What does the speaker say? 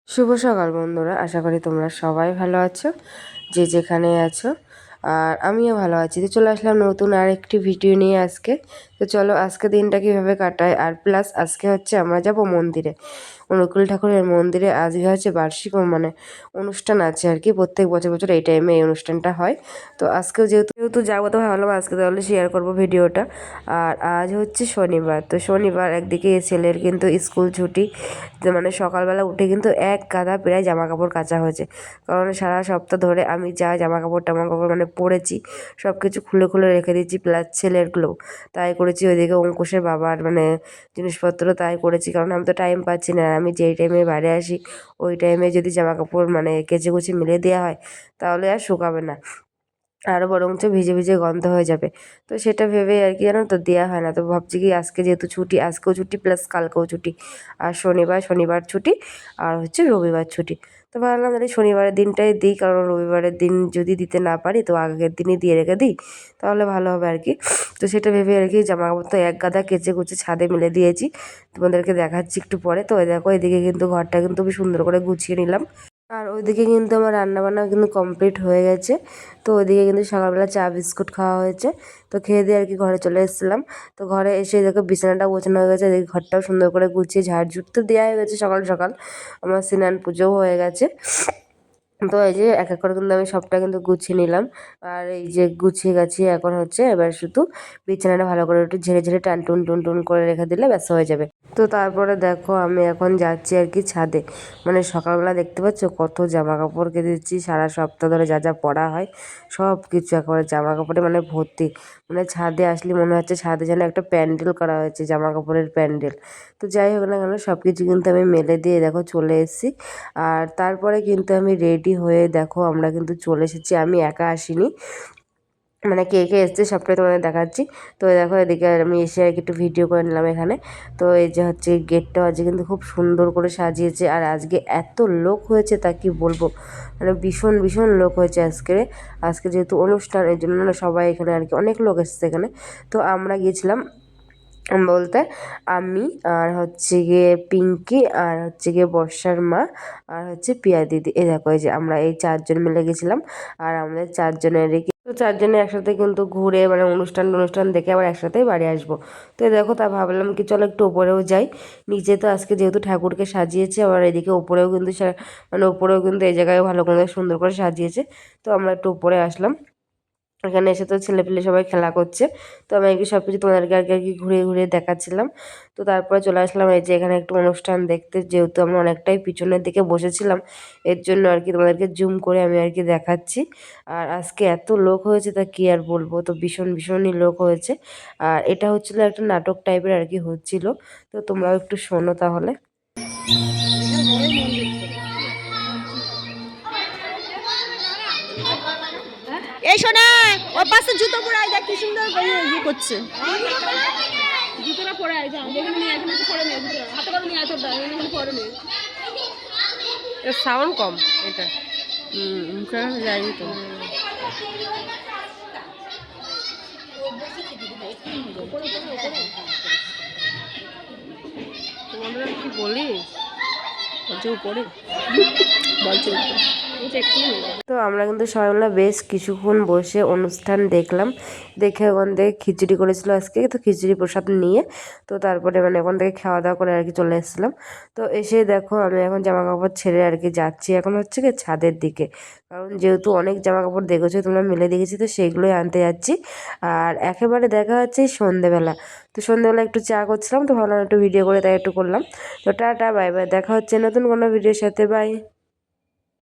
শুভ সকাল বন্ধুরা, আশা করি তোমরা সবাই ভালো আছো, যে যেখানে আছো। আর আমিও ভালো আছি। তো চলে আসলাম নতুন আর একটি ভিডিও নিয়ে আজকে। তো চলো আজকে দিনটা কীভাবে কাটায়, আর প্লাস আজকে হচ্ছে আমরা যাব মন্দিরে, অনুকূল ঠাকুরের মন্দিরে। আজকে হচ্ছে বার্ষিক অনুষ্ঠান আছে আর কি। প্রত্যেক বছর বছর এই টাইমে এই অনুষ্ঠানটা হয়। তো আজকেও যেহেতু যাবো, তো ভাবলাম আজকে তাহলে শেয়ার করবো ভিডিওটা। আর আজ হচ্ছে শনিবার। তো শনিবার একদিকে ছেলের কিন্তু স্কুল ছুটি, যে মানে সকালবেলা উঠে কিন্তু এক গাদা প্রায় জামা কাপড় কাচা হয়েছে। কারণ সারা সপ্তাহ ধরে আমি যা জামা কাপড় মানে পরেছি সব কিছু খুলে খুলে রেখে দিয়েছি, প্লাস ছেলেরগুলো তাই করেছি। ওইদিকে অঙ্কুশের বাবার জিনিসপত্র তাই করেছি, কারণ আমি তো টাইম পাচ্ছি না। আমি যেই টাইমে বাইরে আসি ওই টাইমে যদি জামা কাপড় কেচে কুচে মিলে দেওয়া হয় তাহলে আর শুকাবে না, আরও বরঞ্চ ভিজে ভিজে গন্ধ হয়ে যাবে। তো সেটা ভেবে আর কি জানো তো দেওয়া হয় না। তো ভাবছি কি আজকে যেহেতু ছুটি, আজকেও ছুটি প্লাস কালকেও ছুটি, আর শনিবার ছুটি, আর হচ্ছে রবিবার ছুটি। তো ভাবলাম তাহলে শনিবারের দিনটাই দিই, কারণ রবিবারের দিন যদি দিতে না পারি তো আগের দিনই দিয়ে রেখে দিই, তাহলে ভালো হবে আর কি। তো সেটা ভেবে আর কি জামা কাপড় তো এক গাদা কেচে কুচে ছাদে মেলে দিয়েছি, তোমাদেরকে দেখাচ্ছি একটু পরে। তো দেখো এদিকে কিন্তু ঘরটা কিন্তু খুবই সুন্দর করে গুছিয়ে নিলাম। আর ওইদিকে কিন্তু আমার রান্নাবান্না কিন্তু কমপ্লিট হয়ে গেছে। তো ওইদিকে কিন্তু সকালবেলা চা বিস্কুট খাওয়া হয়েছে। তো খেয়ে দিয়ে আর কি ঘরে চলে এসেছিলাম। তো ঘরে এসে দেখো বিছানাটা গোছানো হয়ে গেছে, এদিকে ঘরটাও সুন্দর করে গুছিয়ে ঝাড়ঝুট তো দেওয়া হয়ে গেছে সকাল সকাল। আমার স্নান পুজোও হয়ে গেছে। তো এই যে এক এক করে কিন্তু আমি সবটা কিন্তু গুছিয়ে নিলাম। আর এই যে গুছিয়ে গাছিয়ে এখন হচ্ছে এবার শুধু বিছানাটা ভালো করে একটু ঝেড়ে ঝেড়ে টুন করে রেখে দিলে ব্যাস হয়ে যাবে। তো তারপরে দেখো আমি এখন যাচ্ছি আর কি ছাদে। সকালবেলা দেখতে পাচ্ছ কত জামা কাপড় কেটে দিচ্ছি, সারা সপ্তাহ ধরে যা যা পরা হয় সব কিছু একেবারে জামা কাপড়ে ভর্তি। ছাদে আসলে মনে হচ্ছে ছাদে যেন একটা প্যান্ডেল করা হয়েছে, জামা কাপড়ের প্যান্ডেল। তো যাই হোক না কেন সব কিছু কিন্তু আমি মেলে দিয়ে দেখো চলে এসেছি। আর তারপরে কিন্তু আমি রেডি হয়ে দেখো আমরা কিন্তু চলে এসেছি, আমি একা আসিনি, কে কে এসছে সবটাই তোমাদের দেখাচ্ছি। তো দেখো এদিকে আমি এসে আর কি একটু ভিডিও করে নিলাম এখানে। তো এই যে হচ্ছে গেটটাও আজকে কিন্তু খুব সুন্দর করে সাজিয়েছে, আর আজকে এত লোক হয়েছে তা কি বলবো, ভীষণ ভীষণ লোক হয়েছে আজকে যেহেতু অনুষ্ঠান, এই জন্য সবাই এখানে আর কি অনেক লোক এসছে এখানে। তো আমরা গিয়েছিলাম বলতে আমি আর হচ্ছে গিয়ে পিঙ্কি আর হচ্ছে গিয়ে বর্ষার মা আর হচ্ছে পিয়া দিদি, এই দেখো এই যে আমরা এই চারজন মিলে গেছিলাম। আর আমাদের চারজনেরই তো চারজনে একসাথে কিন্তু ঘুরে অনুষ্ঠান দেখে আবার একসাথেই বাড়ি আসবো। তো দেখো তা ভাবলাম কি চলো একটু ওপরেও যাই। নিচে তো আজকে যেহেতু ঠাকুরকে সাজিয়েছে, আবার এদিকে ওপরেও কিন্তু ওপরেও কিন্তু এই জায়গায় ভালো করে সুন্দর করে সাজিয়েছে। তো আমরা একটু উপরে আসলাম। এখানে এসে তো ছেলেপিলে সবাই খেলা করছে। তো আমি আর কি সব কিছু তোমাদেরকে আর কি ঘুরিয়ে ঘুরিয়ে দেখাচ্ছিলাম। তো তারপরে চলে আসলাম এই যে এখানে একটু অনুষ্ঠান দেখতে, যেহেতু আমরা অনেকটাই পিছনের দিকে বসেছিলাম, এর জন্য আর কি তোমাদেরকে জুম করে আমি আর কি দেখাচ্ছি। আর আজকে এত লোক হয়েছে তা কি আর বলবো, তো ভীষণই লোক হয়েছে। আর এটা হচ্ছিল একটা নাটক টাইপের আর কি হচ্ছিল। তো তোমরাও একটু শোনো তাহলে। এই শোনা ওর পাশে জুতো পরে আয়, দেখ কি সুন্দর ইয়ে করছে। জুতোটা পরে আয়, যা দেখে নিয়ে এখন একটু পরে নিয়ে জুতো হাতে করে নিয়ে এতটা এখানে পরে নিয়ে। এর সাউন্ড কম এটা। যাইনি তো। তোমাদের কি বলি উপরে বলছে তো আমরা কিন্তু সবাই মিলে বেশ কিছুক্ষণ বসে অনুষ্ঠান দেখলাম। দেখে ওখান থেকে খিচুড়ি করেছিল আজকে, তো খিচুড়ি প্রসাদ নিয়ে তো তারপরে ওখান থেকে খাওয়া দাওয়া করে আর কি চলে এসেছিলাম। তো এসে দেখো আমি এখন জামা কাপড় ছেড়ে আর কি যাচ্ছি এখন হচ্ছে কি ছাদের দিকে, কারণ যেহেতু অনেক জামা কাপড় দেখেছো তোমরা মিলে দেখেছি, তো সেইগুলোই আনতে যাচ্ছি। আর একেবারে দেখা যাচ্ছে সন্ধেবেলা। তো সন্ধেবেলা একটু চা করছিলাম, তো ভাবলাম একটু ভিডিও করে তাই একটু করলাম। তো টাটা বাই বাই, দেখা হচ্ছে নতুন কোনো ভিডিওর সাথে, বাই।